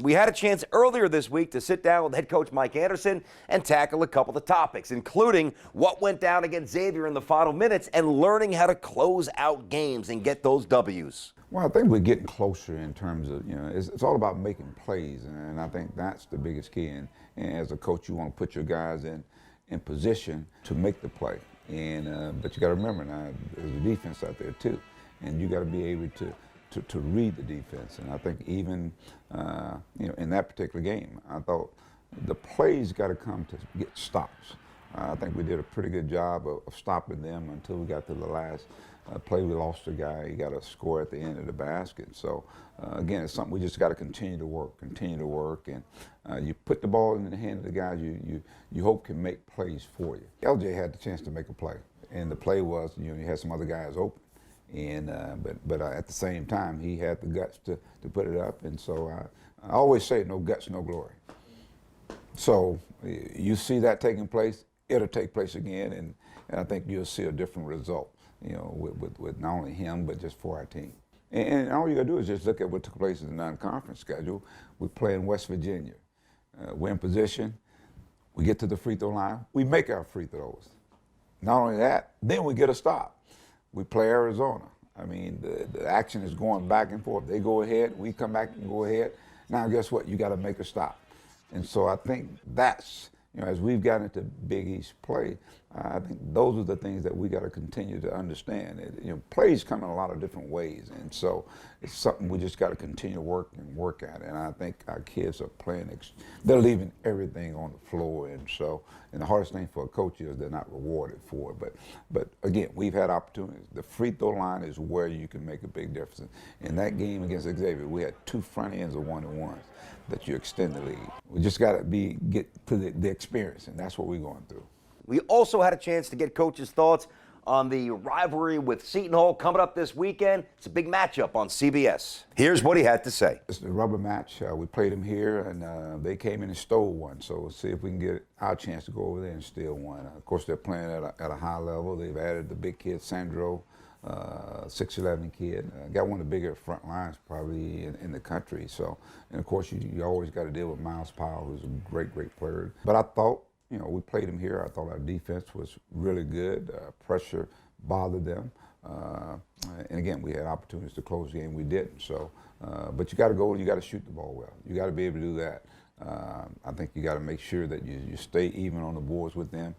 We had a chance earlier this week to sit down with head coach Mike Anderson and tackle a couple of topics, including what went down against Xavier in the final minutes and learning how to close out games and get those W's. Well, I think we're getting closer in terms of, it's all about making plays, and I think that's the biggest key. And as a coach, you want to put your guys in position to make the play. And but you got to remember now, there's a defense out there too, and you got to be able to read the defense. And I think even in that particular game, I thought the plays got to come to get stops. I think we did a pretty good job of stopping them until we got to the last play. We lost a guy. He got a score at the end of the basket. So again, it's something we just got to continue to work, and you put the ball in the hand of the guys you hope can make plays for you. LJ had the chance to make a play, and the play was you had some other guys open. And but at the same time, he had the guts to put it up. And so I always say, no guts, no glory. So you see that taking place, it'll take place again, and I think you'll see a different result, with not only him, but just for our team. And all you got to do is just look at what took place in the non-conference schedule. We play in West Virginia. We're in position. We get to the free throw line. We make our free throws. Not only that, then we get a stop. We play Arizona. I mean, the action is going back and forth. They go ahead, we come back and go ahead. Now, guess what? You got to make a stop. And so I think that's, as we've gotten into Big East play, I think those are the things that we got to continue to understand. Plays come in a lot of different ways, and so it's something we just got to continue to work at. And I think our kids are playing; they're leaving everything on the floor, and the hardest thing for a coach is they're not rewarded for it. But again, we've had opportunities. The free throw line is where you can make a big difference. In that game against Xavier, we had 2 front ends of 1-on-1s that you extend the lead. We just got to get to the experience, and that's what we're going through. We also had a chance to get coach's thoughts on the rivalry with Seton Hall coming up this weekend. It's a big matchup on CBS. Here's what he had to say. It's the rubber match. We played them here, and they came in and stole one. So we'll see if we can get our chance to go over there and steal one. Of course, they're playing at a high level. They've added the big kid, Sandro, 6'11" kid. Got one of the bigger front lines probably in the country. So, and of course, you always got to deal with Myles Powell, who's a great player. But I thought, we played him here. I thought our defense was really good. Pressure bothered them. And again, we had opportunities to close the game. We didn't. So, but you got to go and you got to shoot the ball well. You got to be able to do that. I think you got to make sure that you stay even on the boards with them.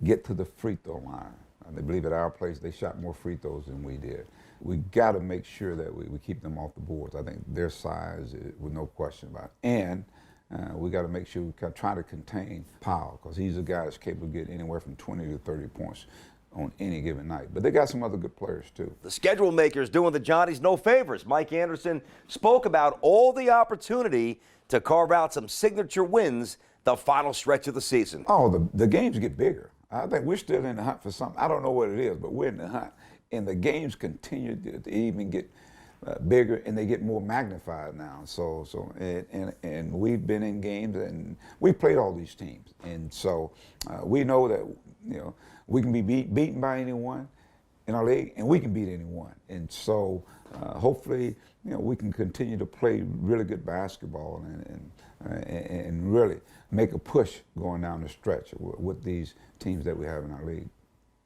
Get to the free throw line. They believe at our place they shot more free throws than we did. We got to make sure that we keep them off the boards. I think their size, with no question about it. And we got to make sure we try to contain Powell, because he's a guy that's capable of getting anywhere from 20 to 30 points on any given night. But they got some other good players too. The schedule makers doing the Johnnies no favors. Mike Anderson spoke about all the opportunity to carve out some signature wins the final stretch of the season. Oh, the games get bigger. I think we're still in the hunt for something. I don't know what it is, but we're in the hunt. And the games continue to even get bigger, and they get more magnified now. And we've been in games, and we played all these teams, and so we know that we can be beaten by anyone in our league, and we can beat anyone. And so hopefully we can continue to play really good basketball and really make a push going down the stretch with these teams that we have in our league.